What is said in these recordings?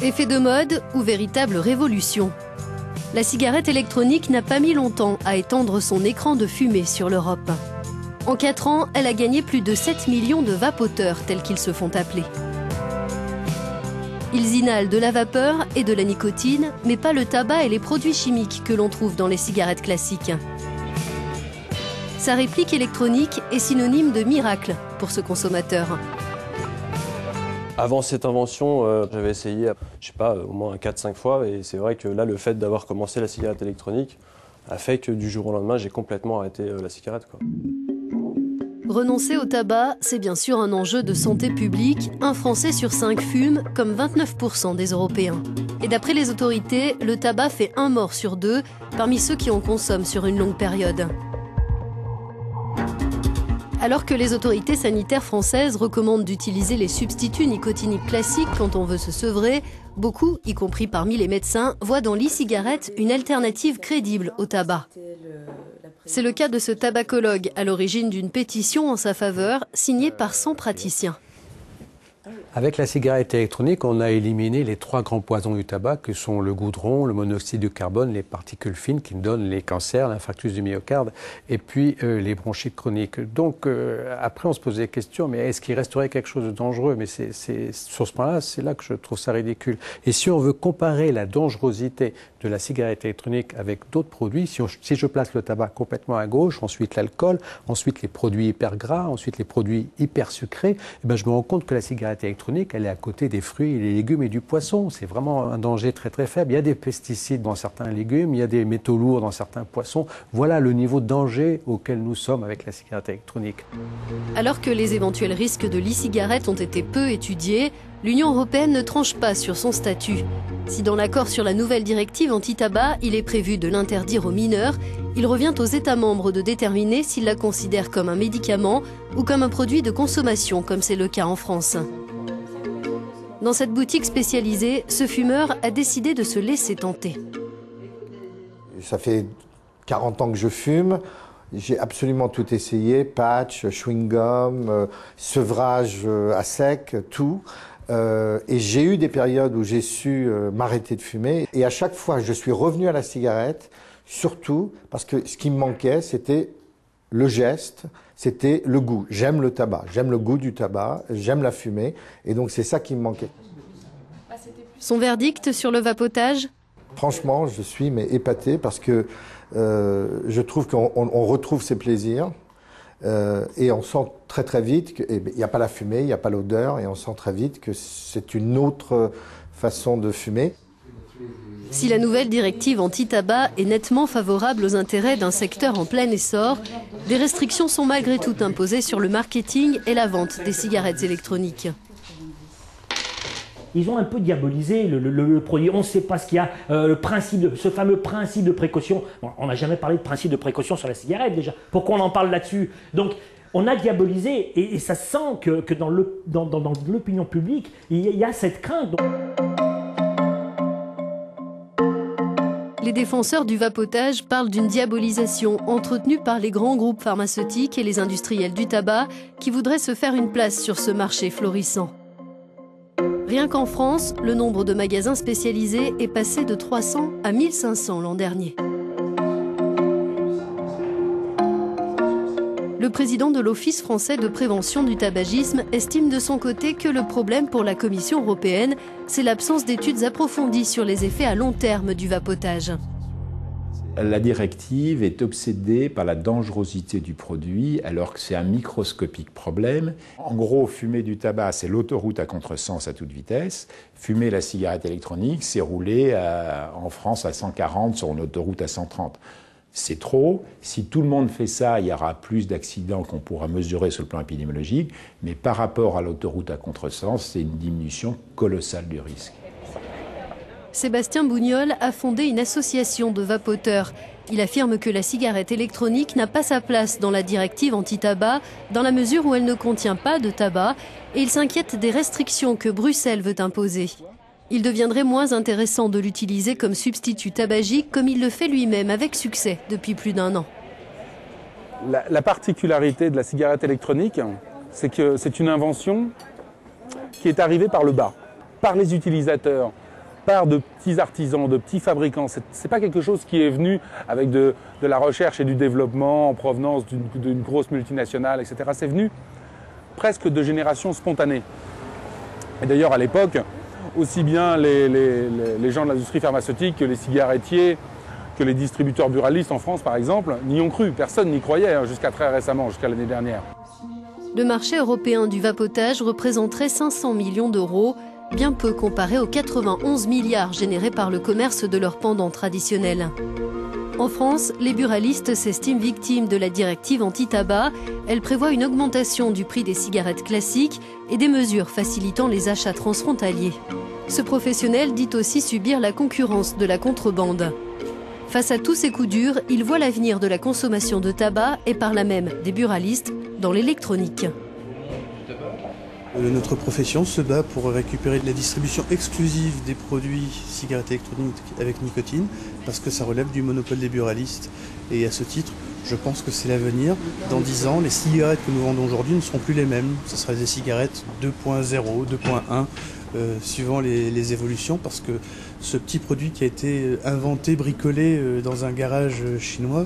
Effet de mode ou véritable révolution? La cigarette électronique n'a pas mis longtemps à étendre son écran de fumée sur l'Europe. En 4 ans, elle a gagné plus de 7 millions de vapoteurs tels qu'ils se font appeler. Ils inhalent de la vapeur et de la nicotine, mais pas le tabac et les produits chimiques que l'on trouve dans les cigarettes classiques. Sa réplique électronique est synonyme de miracle pour ce consommateur. Avant cette invention, j'avais essayé, je sais pas, au moins 4-5 fois, et c'est vrai que là, le fait d'avoir commencé la cigarette électronique a fait que du jour au lendemain, j'ai complètement arrêté la cigarette, quoi. Renoncer au tabac, c'est bien sûr un enjeu de santé publique. Un Français sur 5 fume, comme 29% des Européens. Et d'après les autorités, le tabac fait 1 mort sur 2 parmi ceux qui en consomment sur une longue période. Alors que les autorités sanitaires françaises recommandent d'utiliser les substituts nicotiniques classiques quand on veut se sevrer, beaucoup, y compris parmi les médecins, voient dans l'e-cigarette une alternative crédible au tabac. C'est le cas de ce tabacologue à l'origine d'une pétition en sa faveur, signée par 100 praticiens. Avec la cigarette électronique, on a éliminé les 3 grands poisons du tabac que sont le goudron, le monoxyde de carbone, les particules fines qui donnent les cancers, l'infarctus du myocarde et puis les bronchites chroniques. Donc après on se pose des questions, mais est-ce qu'il resterait quelque chose de dangereux? Mais sur ce point-là, c'est là que je trouve ça ridicule. Et si on veut comparer la dangerosité de la cigarette électronique avec d'autres produits, si je place le tabac complètement à gauche, ensuite l'alcool, ensuite les produits hyper gras, ensuite les produits hyper sucrés, eh ben, je me rends compte que la cigarette électronique, elle est à côté des fruits, les légumes et du poisson. C'est vraiment un danger très très faible. Il y a des pesticides dans certains légumes, il y a des métaux lourds dans certains poissons. Voilà le niveau de danger auquel nous sommes avec la cigarette électronique. Alors que les éventuels risques de l'e-cigarette ont été peu étudiés, l'Union européenne ne tranche pas sur son statut. Si dans l'accord sur la nouvelle directive anti-tabac, il est prévu de l'interdire aux mineurs, il revient aux États membres de déterminer s'ils la considèrent comme un médicament ou comme un produit de consommation, comme c'est le cas en France. Dans cette boutique spécialisée, ce fumeur a décidé de se laisser tenter. Ça fait 40 ans que je fume. J'ai absolument tout essayé, patch, chewing-gum, sevrage à sec, tout. Et j'ai eu des périodes où j'ai su m'arrêter de fumer. Et à chaque fois, je suis revenu à la cigarette, surtout parce que ce qui me manquait, c'était le geste, c'était le goût. J'aime le tabac, j'aime le goût du tabac, j'aime la fumée. Et donc c'est ça qui me manquait. Son verdict sur le vapotage? Franchement, je suis épaté parce que je trouve qu'on retrouve ses plaisirs. Et on sent très très vite qu'il n'y a pas la fumée, il n'y a pas l'odeur, et on sent très vite que c'est une autre façon de fumer. Si la nouvelle directive anti-tabac est nettement favorable aux intérêts d'un secteur en plein essor, des restrictions sont malgré tout imposées sur le marketing et la vente des cigarettes électroniques. Ils ont un peu diabolisé le produit. On ne sait pas ce qu'il y a, ce fameux principe de précaution. Bon, on n'a jamais parlé de principe de précaution sur la cigarette déjà. Pourquoi on en parle là-dessus? Donc, on a diabolisé et ça sent que dans l'opinion publique, il y a cette crainte. Les défenseurs du vapotage parlent d'une diabolisation entretenue par les grands groupes pharmaceutiques et les industriels du tabac qui voudraient se faire une place sur ce marché florissant. Rien qu'en France, le nombre de magasins spécialisés est passé de 300 à 1500 l'an dernier. Le président de l'Office français de prévention du tabagisme estime de son côté que le problème pour la Commission européenne, c'est l'absence d'études approfondies sur les effets à long terme du vapotage. La directive est obsédée par la dangerosité du produit alors que c'est un microscopique problème. En gros, fumer du tabac, c'est l'autoroute à contresens à toute vitesse. Fumer la cigarette électronique, c'est rouler en France à 140 sur une autoroute à 130. C'est trop. Si tout le monde fait ça, il y aura plus d'accidents qu'on pourra mesurer sur le plan épidémiologique. Mais par rapport à l'autoroute à contresens, c'est une diminution colossale du risque. Sébastien Bougnol a fondé une association de vapoteurs. Il affirme que la cigarette électronique n'a pas sa place dans la directive anti-tabac, dans la mesure où elle ne contient pas de tabac, et il s'inquiète des restrictions que Bruxelles veut imposer. Il deviendrait moins intéressant de l'utiliser comme substitut tabagique, comme il le fait lui-même avec succès depuis plus d'1 an. La particularité de la cigarette électronique, c'est que c'est une invention qui est arrivée par le bas, par les utilisateurs. part de petits artisans, de petits fabricants. C'est pas quelque chose qui est venu avec de la recherche et du développement en provenance d'une grosse multinationale, etc. C'est venu presque de générations spontanées. Et d'ailleurs, à l'époque, aussi bien les gens de l'industrie pharmaceutique que les cigarettiers, que les distributeurs buralistes en France, par exemple, n'y ont cru. Personne n'y croyait jusqu'à très récemment, jusqu'à l'année dernière. Le marché européen du vapotage représenterait 500 millions d'euros, bien peu comparé aux 91 milliards générés par le commerce de leurs pendants traditionnels. En France, les buralistes s'estiment victimes de la directive anti-tabac. Elle prévoit une augmentation du prix des cigarettes classiques et des mesures facilitant les achats transfrontaliers. Ce professionnel dit aussi subir la concurrence de la contrebande. Face à tous ces coups durs, il voit l'avenir de la consommation de tabac et par là même des buralistes dans l'électronique. Notre profession se bat pour récupérer la distribution exclusive des produits cigarettes électroniques avec nicotine parce que ça relève du monopole des buralistes. Et à ce titre, je pense que c'est l'avenir. Dans 10 ans, les cigarettes que nous vendons aujourd'hui ne seront plus les mêmes. Ce sera des cigarettes 2.0, 2.1, suivant les évolutions, parce que ce petit produit qui a été inventé, bricolé dans un garage chinois,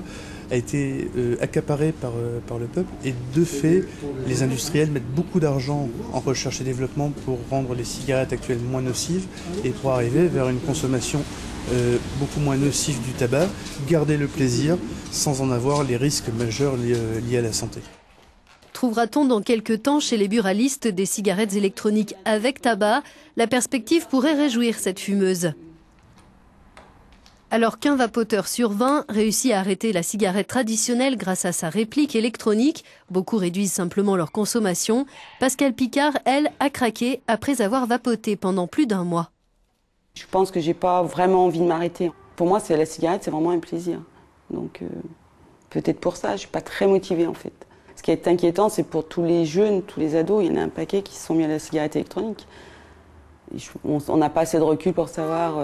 a été accaparé par le peuple, et de fait, les industriels mettent beaucoup d'argent en recherche et développement pour rendre les cigarettes actuelles moins nocives et pour arriver vers une consommation beaucoup moins nocive du tabac, garder le plaisir sans en avoir les risques majeurs liés à la santé. Trouvera-t-on dans quelques temps chez les buralistes des cigarettes électroniques avec tabac? La perspective pourrait réjouir cette fumeuse. Alors qu'un vapoteur sur 20 réussit à arrêter la cigarette traditionnelle grâce à sa réplique électronique, beaucoup réduisent simplement leur consommation. Pascale Picard, elle, a craqué après avoir vapoté pendant plus d'1 mois. Je pense que j'ai pas vraiment envie de m'arrêter. Pour moi, la cigarette, c'est vraiment un plaisir. Donc peut-être pour ça, je suis pas très motivée en fait. Ce qui est inquiétant, c'est pour tous les jeunes, tous les ados, il y en a un paquet qui se sont mis à la cigarette électronique. On n'a pas assez de recul pour savoir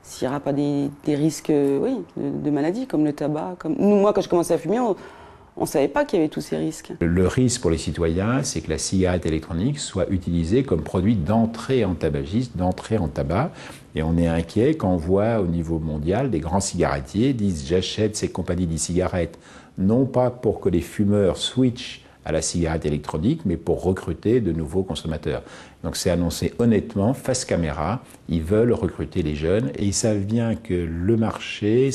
s'il n'y aura pas des risques de maladies comme le tabac. Moi, quand je commençais à fumer, on ne savait pas qu'il y avait tous ces risques. Le risque pour les citoyens, c'est que la cigarette électronique soit utilisée comme produit d'entrée en tabagisme, d'entrée en tabac. Et on est inquiet quand on voit au niveau mondial des grands cigarettiers disent « j'achète ces compagnies d'e-cigarettes » non pas pour que les fumeurs switchent à la cigarette électronique, mais pour recruter de nouveaux consommateurs. Donc c'est annoncé honnêtement, face caméra, ils veulent recruter les jeunes et ils savent bien que le marché,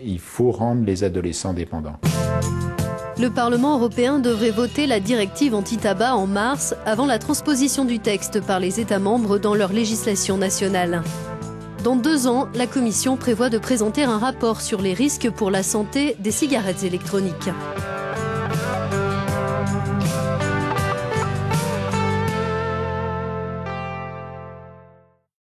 il faut rendre les adolescents dépendants. Le Parlement européen devrait voter la directive anti-tabac en mars, avant la transposition du texte par les États membres dans leur législation nationale. Dans 2 ans, la Commission prévoit de présenter un rapport sur les risques pour la santé des cigarettes électroniques.